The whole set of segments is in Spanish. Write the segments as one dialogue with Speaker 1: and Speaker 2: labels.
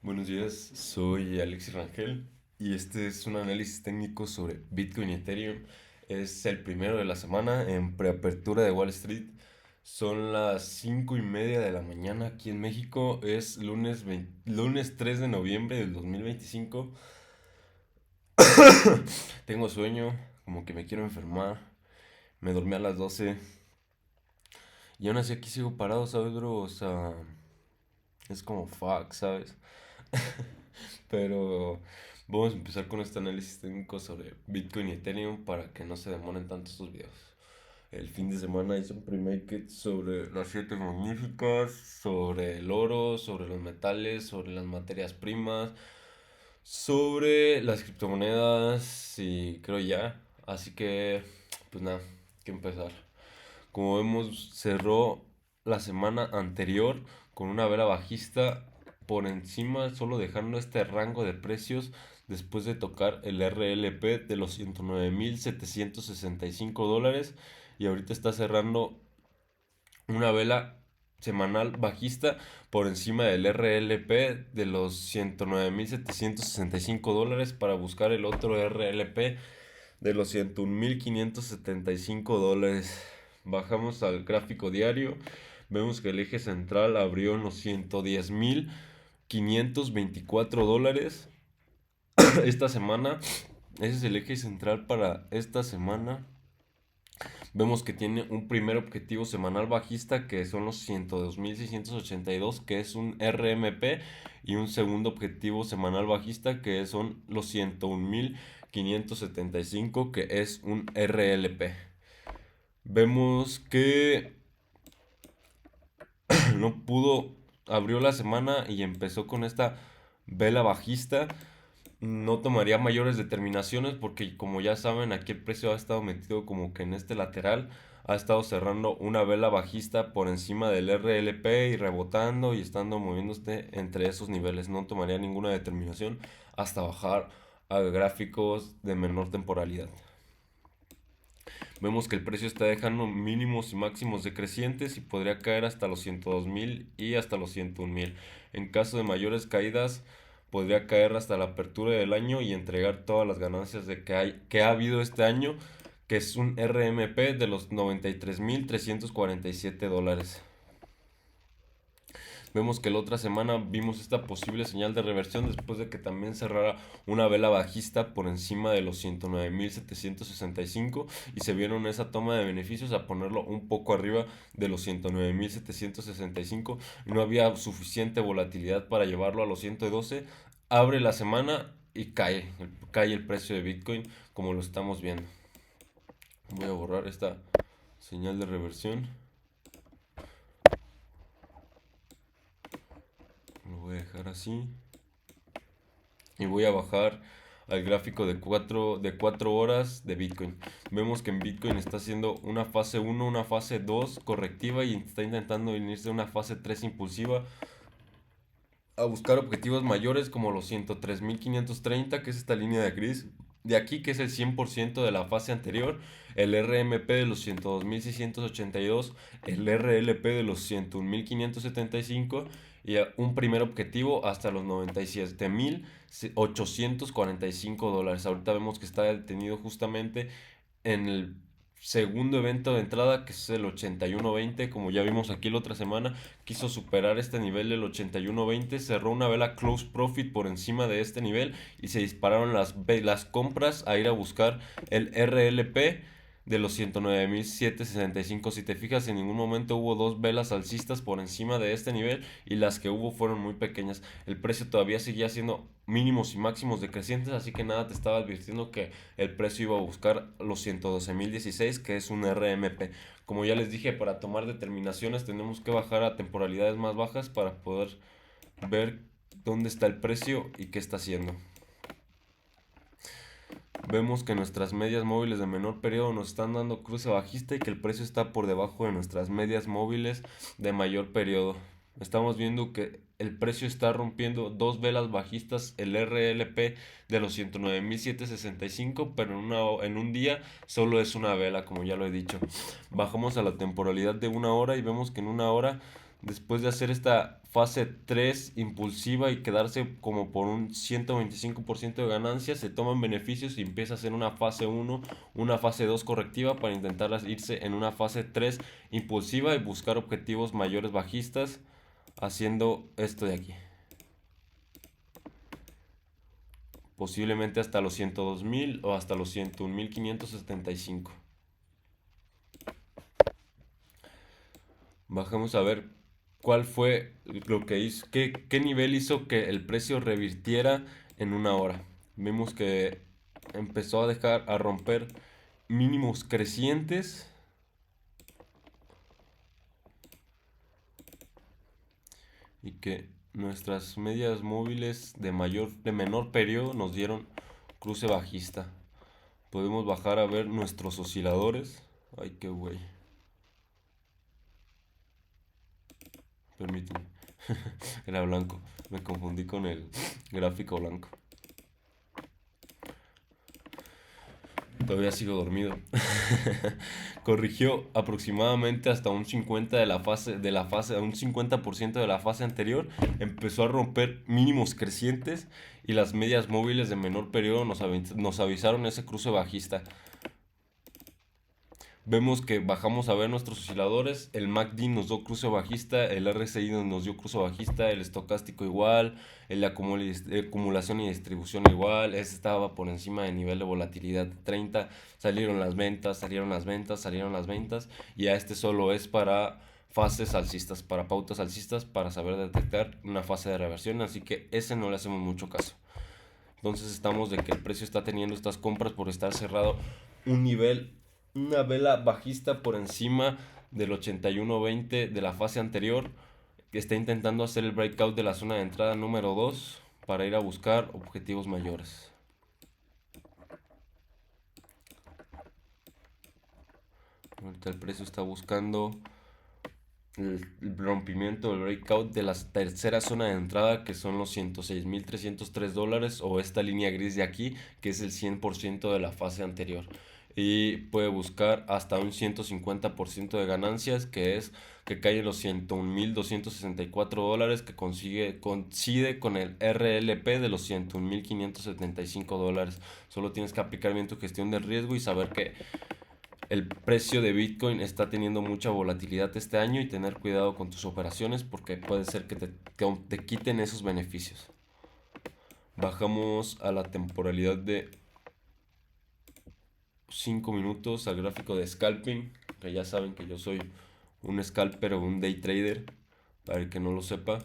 Speaker 1: Buenos días, soy Alexis Rangel y este es un análisis técnico sobre Bitcoin y Ethereum. Es el primero de la semana en preapertura de Wall Street. Son las 5:30 de la mañana aquí en México. Es lunes 3 de noviembre del 2025. Tengo sueño, como que me quiero enfermar. Me dormí a las 12 y aún así aquí sigo parado, ¿sabes, bro? O sea, es como fuck, ¿sabes? Pero vamos a empezar con este análisis técnico sobre Bitcoin y Ethereum para que no se demoren tanto estos videos. El fin de semana hice un pre-make sobre las siete magníficas, sobre el oro, sobre los metales, sobre las materias primas, sobre las criptomonedas y creo ya. Así que, pues nada, hay que empezar. Como vemos, cerró la semana anterior con una vela bajista por encima, solo dejando este rango de precios después de tocar el RLP de los $109,765 y ahorita está cerrando una vela semanal bajista por encima del RLP de los $109,765 para buscar el otro RLP de los $101,575. Bajamos al gráfico diario. Vemos que el eje central abrió en los $110,524 esta semana. Ese es el eje central para esta semana. Vemos que tiene un primer objetivo semanal bajista que son los 102,682, que es un RMP, y un segundo objetivo semanal bajista que son los 101,575, que es un RLP. Vemos que no pudo, abrió la semana y empezó con esta vela bajista. No tomaría mayores determinaciones porque, como ya saben, aquí el precio ha estado metido como que en este lateral. Ha estado cerrando una vela bajista por encima del RLP y rebotando y estando moviéndose entre esos niveles. No tomaría ninguna determinación hasta bajar a gráficos de menor temporalidad. Vemos que el precio está dejando mínimos y máximos decrecientes y podría caer hasta los 102,000 y hasta los 101,000. En caso de mayores caídas, podría caer hasta la apertura del año y entregar todas las ganancias que ha habido este año, que es un RMP de los $93,347. Vemos que la otra semana vimos esta posible señal de reversión después de que también cerrara una vela bajista por encima de los 109,765 y se vieron esa toma de beneficios a ponerlo un poco arriba de los 109,765. No había suficiente volatilidad para llevarlo a los 112. Abre la semana y cae el precio de Bitcoin como lo estamos viendo. Voy a borrar esta señal de reversión. Lo voy a dejar así. Y voy a bajar al gráfico de 4 horas de Bitcoin. Vemos que en Bitcoin está haciendo una fase 1, una fase 2 correctiva y está intentando venirse una fase 3 impulsiva a buscar objetivos mayores como los 103,530, que es esta línea de gris de aquí, que es el 100% de la fase anterior, el RMP de los 102,682, el RLP de los 101,575 y un primer objetivo hasta los $97,845. Ahorita vemos que está detenido justamente en el segundo evento de entrada, que es el 81.20. Como ya vimos aquí la otra semana, quiso superar este nivel del 81.20, cerró una vela close profit por encima de este nivel y se dispararon las compras a ir a buscar el RLP de los 109,765. Si te fijas, en ningún momento hubo dos velas alcistas por encima de este nivel y las que hubo fueron muy pequeñas. El precio todavía seguía siendo mínimos y máximos decrecientes, así que nada te estaba advirtiendo que el precio iba a buscar los 112,016, que es un RMP. Como ya les dije, para tomar determinaciones tenemos que bajar a temporalidades más bajas para poder ver dónde está el precio y qué está haciendo. Vemos que nuestras medias móviles de menor periodo nos están dando cruce bajista y que el precio está por debajo de nuestras medias móviles de mayor periodo. Estamos viendo que el precio está rompiendo dos velas bajistas, el RLP de los 109,765, pero en un día solo es una vela, como ya lo he dicho. Bajamos a la temporalidad de una hora y vemos que en una hora Después de hacer esta fase 3 impulsiva y quedarse como por un 125% de ganancias, se toman beneficios y empieza a hacer una fase uno, una fase 2 correctiva para intentar irse en una fase 3 impulsiva y buscar objetivos mayores bajistas haciendo esto de aquí. Posiblemente hasta los 102.000 o hasta los 101.575. Bajamos a ver cuál fue lo que hizo, qué nivel hizo que el precio revirtiera en una hora. Vemos que empezó a dejar a romper mínimos crecientes y que nuestras medias móviles de menor periodo nos dieron cruce bajista. Podemos bajar a ver nuestros osciladores. Ay, qué güey. Permíteme. Era blanco. Me confundí con el gráfico blanco. Todavía sigo dormido. Corrigió aproximadamente hasta un 50 un 50% de la fase anterior. Empezó a romper mínimos crecientes y las medias móviles de menor periodo nos avisaron ese cruce bajista. Vemos que bajamos a ver nuestros osciladores, el MACD nos dio cruce bajista, el RSI nos dio cruce bajista, el estocástico igual, el de acumulación y distribución igual, este estaba por encima del nivel de volatilidad de 30, salieron las ventas, salieron las ventas, salieron las ventas, y a este solo es para fases alcistas, para pautas alcistas, para saber detectar una fase de reversión, así que ese no le hacemos mucho caso. Entonces estamos de que el precio está teniendo estas compras por estar cerrado un nivel, una vela bajista por encima del 81.20 de la fase anterior, que está intentando hacer el breakout de la zona de entrada número 2 para ir a buscar objetivos mayores. Ahorita el precio está buscando el rompimiento del breakout de la tercera zona de entrada, que son los 106.303 dólares, o esta línea gris de aquí, que es el 100% de la fase anterior. Y puede buscar hasta un 150% de ganancias, que es que cae en los 101.264 dólares, que coincide con el RLP de los 101.575 dólares. Solo tienes que aplicar bien tu gestión de riesgo y saber que el precio de Bitcoin está teniendo mucha volatilidad este año y tener cuidado con tus operaciones porque puede ser que te quiten esos beneficios. Bajamos a la temporalidad de 5 minutos al gráfico de scalping, que ya saben que yo soy un scalper o un day trader, para el que no lo sepa.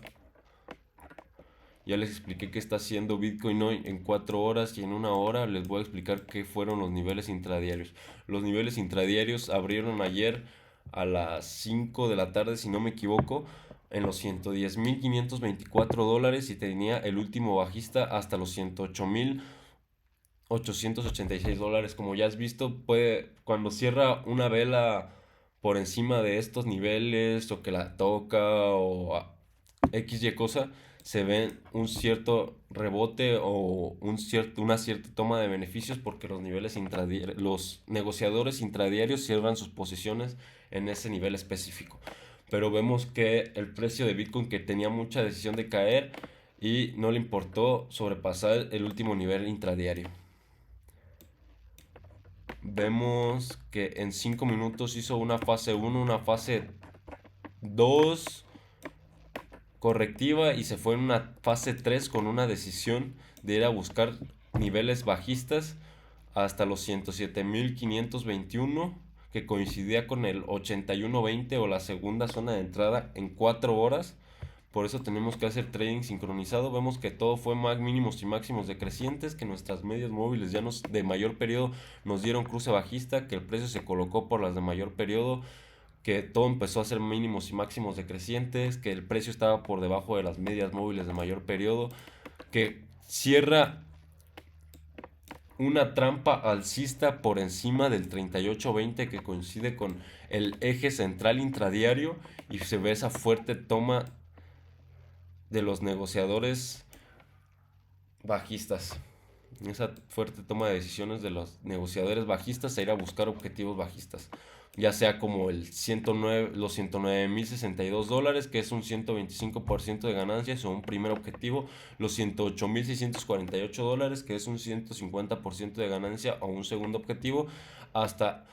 Speaker 1: Ya les expliqué qué está haciendo Bitcoin hoy en 4 horas y en una hora les voy a explicar qué fueron los niveles intradiarios. Los niveles intradiarios abrieron ayer a las 5 de la tarde, si no me equivoco, en los 110.524 dólares y tenía el último bajista hasta los 108.886 dólares. Como ya has visto, cuando cierra una vela por encima de estos niveles o que la toca o XY cosa, se ve un cierto rebote o una cierta toma de beneficios porque los negociadores intradiarios cierran sus posiciones en ese nivel específico. Pero vemos que el precio de Bitcoin, que tenía mucha decisión de caer y no le importó sobrepasar el último nivel intradiario. Vemos que en 5 minutos hizo una fase 1, una fase 2 correctiva y se fue en una fase 3 con una decisión de ir a buscar niveles bajistas hasta los 107.521, que coincidía con el 81.20 o la segunda zona de entrada en 4 horas. Por eso tenemos que hacer trading sincronizado. Vemos que todo fue mínimos y máximos decrecientes, que nuestras medias móviles ya de mayor periodo nos dieron cruce bajista, que el precio se colocó por las de mayor periodo, que todo empezó a ser mínimos y máximos decrecientes, que el precio estaba por debajo de las medias móviles de mayor periodo, que cierra una trampa alcista por encima del 38.20 que coincide con el eje central intradiario y se ve esa fuerte toma de los negociadores bajistas. esa fuerte toma de decisiones de los negociadores bajistas a ir a buscar objetivos bajistas, ya sea como el 109, los 109.062 dólares, que es un 125% de ganancias, o un primer objetivo, los 108.648 dólares, que es un 150% de ganancia, o un segundo objetivo, hasta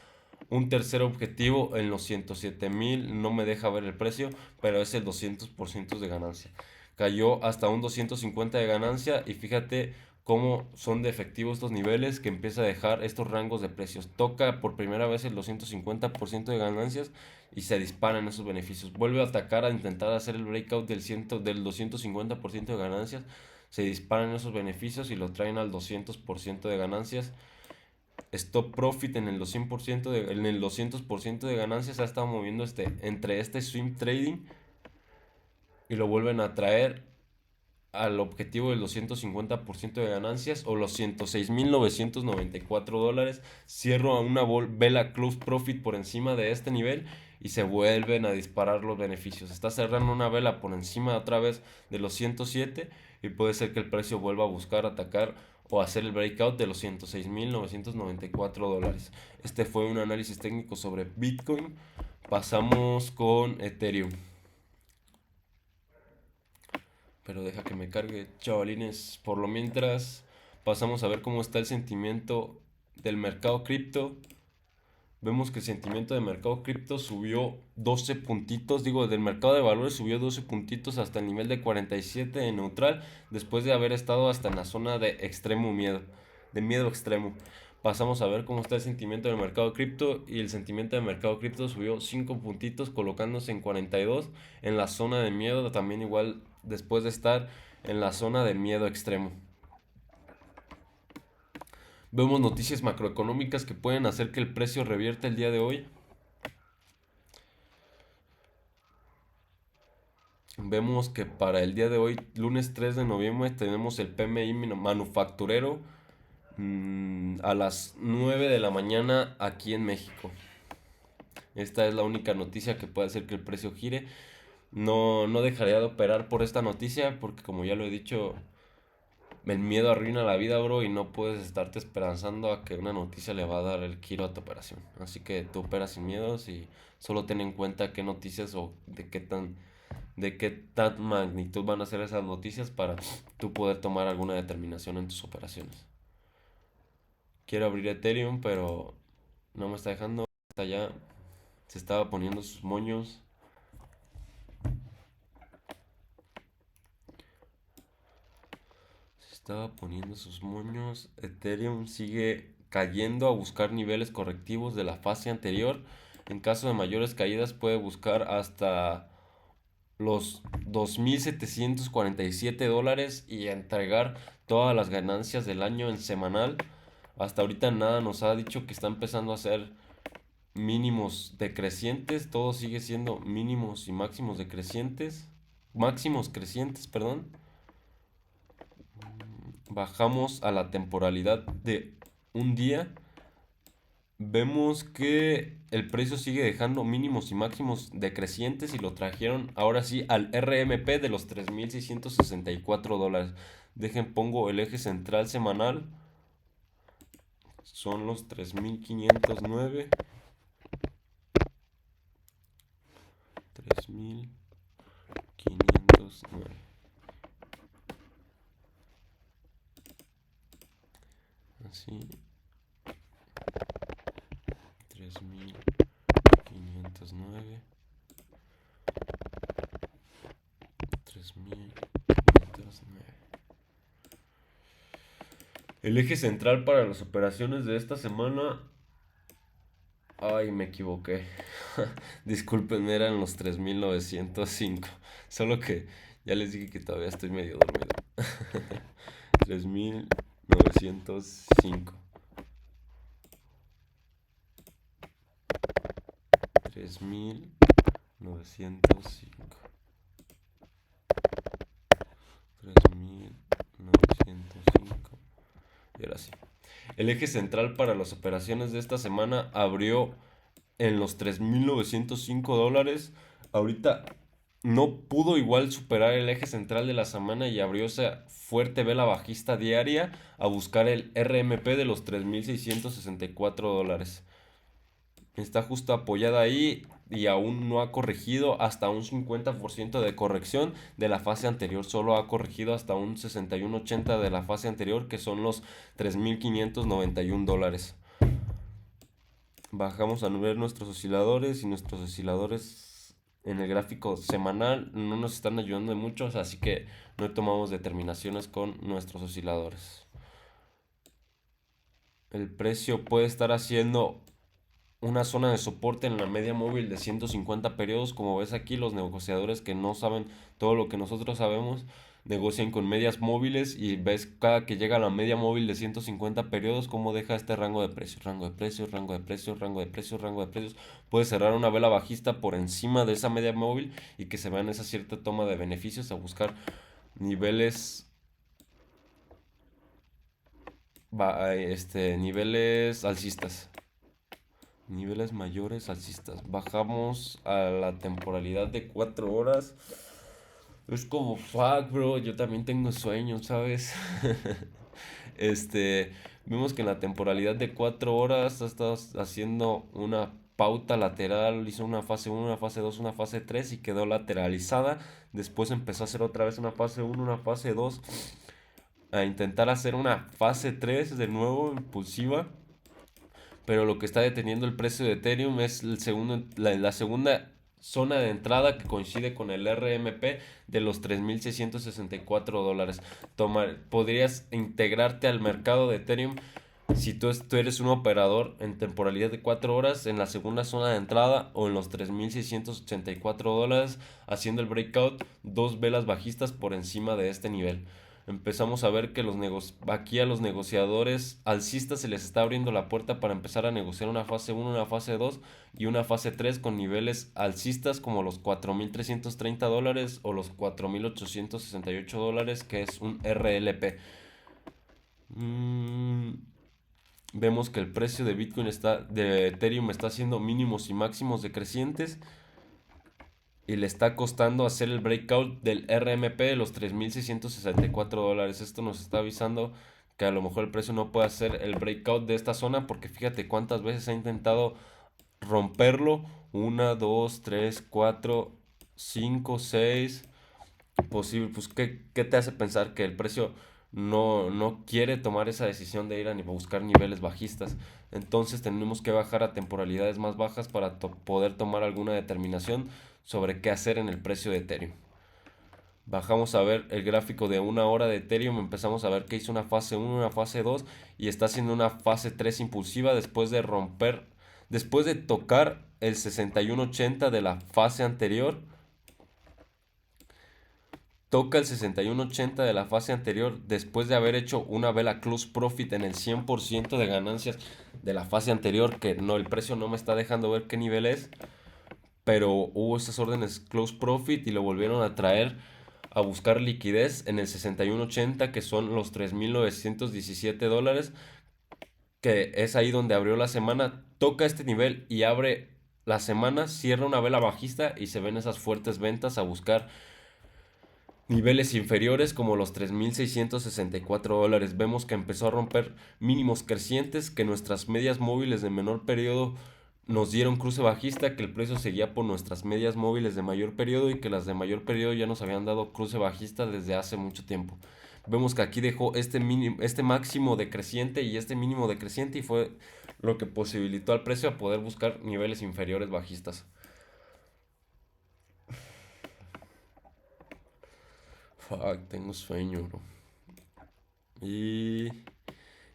Speaker 1: un tercer objetivo en los 107.000, no me deja ver el precio, pero es el 200% de ganancia. Cayó hasta un 250 de ganancia y fíjate cómo son de efectivos estos niveles, que empieza a dejar estos rangos de precios. Toca por primera vez el 250% de ganancias y se disparan esos beneficios. Vuelve a atacar a intentar hacer el breakout del 250% de ganancias. Se disparan esos beneficios y lo traen al 200% de ganancias. Stop profit en el 200% en el 200% de ganancias. Ha estado moviendo entre este swing trading y lo vuelven a traer al objetivo del 250% de ganancias, o los 106.994 dólares. Cierro a una vela close profit por encima de este nivel y se vuelven a disparar los beneficios. Está cerrando una vela por encima otra vez de los 107 y puede ser que el precio vuelva a buscar atacar o hacer el breakout de los 106.994 dólares. Este fue un análisis técnico sobre Bitcoin. Pasamos con Ethereum. Pero deja que me cargue, chavalines. Por lo mientras, pasamos a ver cómo está el sentimiento del mercado cripto. Vemos que el sentimiento del mercado cripto subió 12 puntitos, digo, del mercado de valores subió 12 puntitos hasta el nivel de 47 en neutral, después de haber estado hasta en la zona de extremo miedo, de miedo extremo. Pasamos a ver cómo está el sentimiento del mercado cripto, y el sentimiento del mercado cripto subió 5 puntitos colocándose en 42 en la zona de miedo, también igual después de estar en la zona de miedo extremo. Vemos noticias macroeconómicas que pueden hacer que el precio revierta el día de hoy. Vemos que para el día de hoy, lunes 3 de noviembre, tenemos el PMI manufacturero a las 9 de la mañana aquí en México. Esta es la única noticia que puede hacer que el precio gire. No dejaría de operar por esta noticia porque, como ya lo he dicho, el miedo arruina la vida, bro, y no puedes estarte esperanzando a que una noticia le va a dar el giro a tu operación. Así que tú operas sin miedos y solo ten en cuenta qué noticias o de qué tan magnitud van a ser esas noticias para tú poder tomar alguna determinación en tus operaciones. Quiero abrir Ethereum, pero no me está dejando. Está ya, se estaba poniendo sus moños. Se estaba poniendo sus moños. Ethereum sigue cayendo a buscar niveles correctivos de la fase anterior. En caso de mayores caídas puede buscar hasta los 2.747 dólares y entregar todas las ganancias del año en semanal. Hasta ahorita nada nos ha dicho que está empezando a hacer mínimos decrecientes. Todo sigue siendo mínimos y máximos decrecientes. Máximos crecientes, perdón. Bajamos a la temporalidad de un día. Vemos que el precio sigue dejando mínimos y máximos decrecientes y lo trajeron ahora sí al RMP de los 3.664 dólares. Pongo el eje central semanal. Son los 3.509. 3.509. Así. 3.509. 3.509. El eje central para las operaciones de esta semana. Ay, me equivoqué. Disculpen, eran los 3.905. Solo que ya les dije que todavía estoy medio dormido. 3.905. 3.905. 3.905. Y ahora sí. El eje central para las operaciones de esta semana abrió en los 3.905 dólares. Ahorita no pudo igual superar el eje central de la semana y abrió esa fuerte vela bajista diaria a buscar el RMP de los 3.664 dólares. Está justo apoyada ahí y aún no ha corregido hasta un 50% de corrección de la fase anterior. Solo ha corregido hasta un 61,80 de la fase anterior, que son los 3.591 dólares. Bajamos a ver nuestros osciladores y nuestros osciladores en el gráfico semanal no nos están ayudando de mucho, así que no tomamos determinaciones con nuestros osciladores. El precio puede estar haciendo una zona de soporte en la media móvil de 150 periodos. Como ves aquí, los negociadores que no saben todo lo que nosotros sabemos negocian con medias móviles, y ves cada que llega a la media móvil de 150 periodos cómo deja este rango de precios, rango de precios, rango de precios, rango de precios, rango de precios. Puede cerrar una vela bajista por encima de esa media móvil y que se vean esa cierta toma de beneficios a buscar niveles niveles alcistas. Niveles mayores alcistas. Bajamos a la temporalidad de 4 horas. Es como, fuck, bro. Yo también tengo sueños, ¿sabes? este. Vemos que en la temporalidad de 4 horas ha estado haciendo una pauta lateral. Hizo una fase uno, una fase 2, una fase 3 y quedó lateralizada. Después empezó a hacer otra vez una fase uno, una fase 2. A intentar hacer una fase 3 de nuevo, impulsiva. Pero lo que está deteniendo el precio de Ethereum es la segunda zona de entrada, que coincide con el RMP de los 3.664 dólares. Podrías integrarte al mercado de Ethereum si tú eres un operador en temporalidad de 4 horas en la segunda zona de entrada o en los 3.684 dólares, haciendo el breakout dos velas bajistas por encima de este nivel. Empezamos a ver que aquí a los negociadores alcistas se les está abriendo la puerta para empezar a negociar una fase uno, una fase 2 y una fase 3 con niveles alcistas como los 4.330 dólares o los 4.868 dólares, que es un RLP. Vemos que el precio de Bitcoin de Ethereum está haciendo mínimos y máximos decrecientes y le está costando hacer el breakout del RMP de los 3.664 dólares. Esto nos está avisando que a lo mejor el precio no puede hacer el breakout de esta zona, porque fíjate cuántas veces ha intentado romperlo. Una, dos, tres, cuatro, cinco, seis. Posible, pues ¿qué te hace pensar que el precio no quiere tomar esa decisión de ir a buscar niveles bajistas? Entonces tenemos que bajar a temporalidades más bajas para poder tomar alguna determinación sobre qué hacer en el precio de Ethereum. Bajamos a ver el gráfico de una hora de Ethereum, empezamos a ver que hizo una fase uno, una fase 2 y está haciendo una fase 3 impulsiva después de tocar el 61.80 de la fase anterior. Toca el 61.80 de la fase anterior después de haber hecho una vela close profit en el 100% de ganancias de la fase anterior, que no, el precio no me está dejando ver qué nivel es, pero hubo esas órdenes close profit y lo volvieron a traer a buscar liquidez en el 61.80, que son los 3.917 dólares, que es ahí donde abrió la semana. Toca este nivel y abre la semana, cierra una vela bajista y se ven esas fuertes ventas a buscar niveles inferiores como los 3.664 dólares. Vemos que empezó a romper mínimos crecientes, que nuestras medias móviles de menor periodo nos dieron cruce bajista, que el precio seguía por nuestras medias móviles de mayor periodo y que las de mayor periodo ya nos habían dado cruce bajista desde hace mucho tiempo. Vemos que aquí dejó este máximo decreciente y este mínimo decreciente, y fue lo que posibilitó al precio a poder buscar niveles inferiores bajistas. Fuck, tengo sueño, bro. Y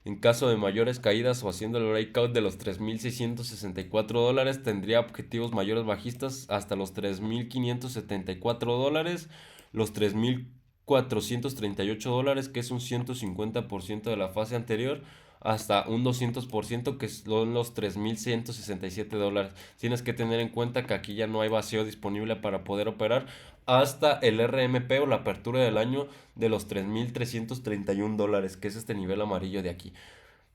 Speaker 1: en caso de mayores caídas o haciendo el breakout de los 3.664 dólares, tendría objetivos mayores bajistas hasta los 3.574 dólares, los 3.438 dólares, que es un 150% de la fase anterior, hasta un 200%, que son los 3.167 dólares. Tienes que tener en cuenta que aquí ya no hay vacío disponible para poder operar hasta el RMP o la apertura del año de los 3.331 dólares, que es este nivel amarillo de aquí.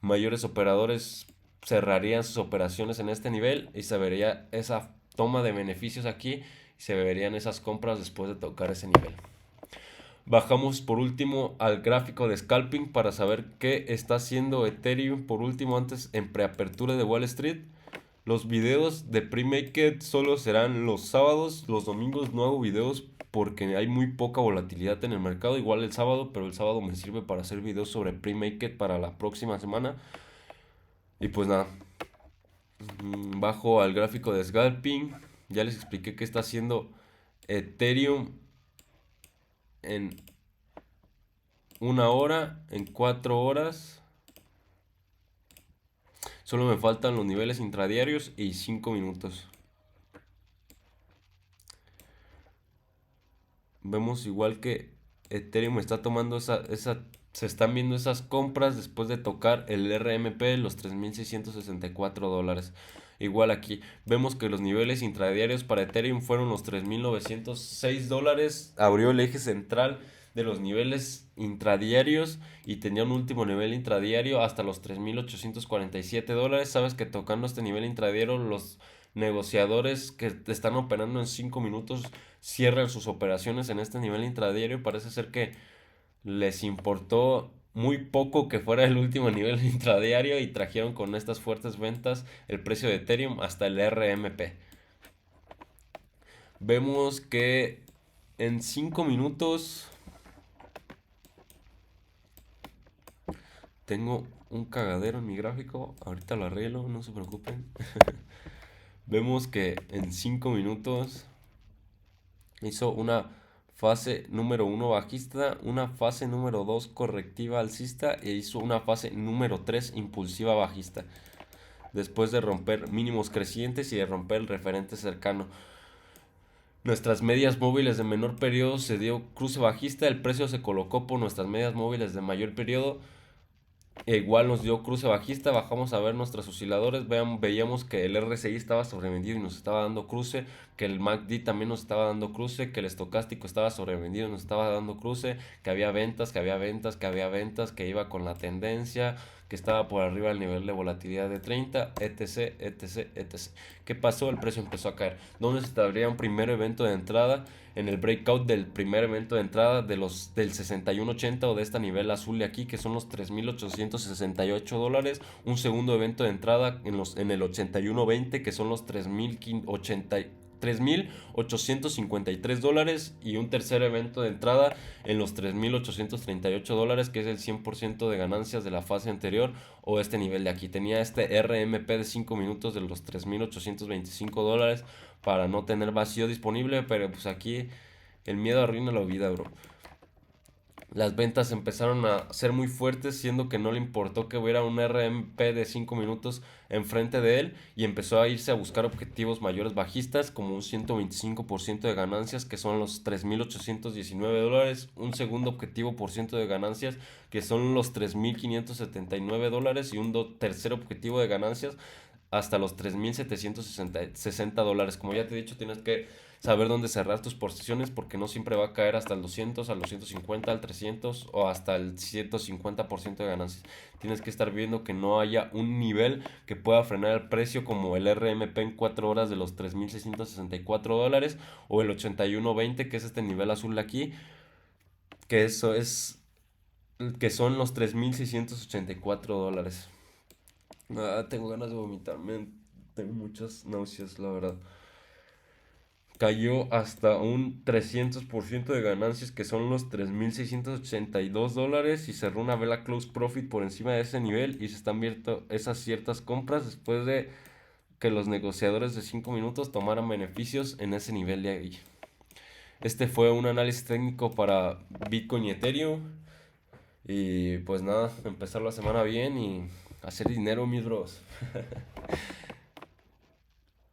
Speaker 1: Mayores operadores cerrarían sus operaciones en este nivel y se vería esa toma de beneficios aquí, Se verían esas compras después de tocar ese nivel. Bajamos por último al gráfico de scalping para saber qué está haciendo Ethereum por último antes en preapertura de Wall Street. Los videos de pre-market solo serán los sábados, los domingos no hago videos porque hay muy poca volatilidad en el mercado, igual el sábado, pero el sábado me sirve para hacer videos sobre pre-market para la próxima semana. Y pues nada, bajo al gráfico de scalping, ya les expliqué qué está haciendo Ethereum en una hora, en 4 horas. Solo me faltan los niveles intradiarios y 5 minutos. Vemos igual que Ethereum está tomando se están viendo esas compras después de tocar el RMP, los $3,664. Igual aquí vemos que los niveles intradiarios para Ethereum fueron los $3,906. Abrió el eje central de los niveles intradiarios y tenía un último nivel intradiario hasta los $3,847. Sabes que tocando este nivel intradiario los negociadores que están operando en 5 minutos cierran sus operaciones en este nivel intradiario. Parece ser que les importó muy poco que fuera el último nivel intradiario y trajeron con estas fuertes ventas el precio de Ethereum hasta el RMP. Vemos que en 5 minutos tengo un cagadero en mi gráfico, ahorita lo arreglo, no se preocupen. Vemos que en 5 minutos hizo una fase número 1 bajista, una fase número 2 correctiva alcista e hizo una fase número 3 impulsiva bajista. Después de romper mínimos crecientes y de romper el referente cercano. Nuestras medias móviles de menor periodo se dio cruce bajista, el precio se colocó por nuestras medias móviles de mayor periodo. E igual nos dio cruce bajista, bajamos a ver nuestros osciladores, veíamos que el RSI estaba sobrevendido y nos estaba dando cruce, que el MACD también nos estaba dando cruce, que el estocástico estaba sobrevendido y nos estaba dando cruce, que había ventas, que había ventas, que había ventas, que iba con la tendencia, que estaba por arriba del nivel de volatilidad de 30, etc, etc, etc. ¿Qué pasó? El precio empezó a caer. ¿Dónde se estaría un primer evento de entrada? En el breakout del primer evento de entrada del 61.80 o de este nivel azul de aquí, que son los $3,868. Un segundo evento de entrada en el 81.20, que son los $3,853. Y un tercer evento de entrada en los $3,838, que es el 100% de ganancias de la fase anterior o este nivel de aquí. Tenía este RMP de 5 minutos de los $3,825 para no tener vacío disponible, pero pues aquí el miedo arruina la vida, bro. Las ventas empezaron a ser muy fuertes, siendo que no le importó que hubiera un RMP de 5 minutos enfrente de él y empezó a irse a buscar objetivos mayores bajistas como un 125% de ganancias, que son los $3,819, un segundo objetivo por ciento de ganancias, que son los $3,579, y un tercer objetivo de ganancias hasta los $3,760. Como ya te he dicho, tienes que saber dónde cerrar tus posiciones porque no siempre va a caer hasta el 200, al 250, al 300 o hasta el 150% de ganancias. Tienes que estar viendo que no haya un nivel que pueda frenar el precio como el RMP en 4 horas de los $3,664 o el 81.20, que es este nivel azul de aquí, que eso es que son los $3,684. Tengo ganas de vomitarme. Tengo muchas náuseas, la verdad. Cayó hasta un 300% de ganancias, que son los $3,682, y cerró una vela close profit por encima de ese nivel y se están viendo esas ciertas compras después de que los negociadores de 5 minutos tomaran beneficios en ese nivel de ahí. Este fue un análisis técnico para Bitcoin y Ethereum. Y pues nada, empezar la semana bien y hacer dinero, mis bros.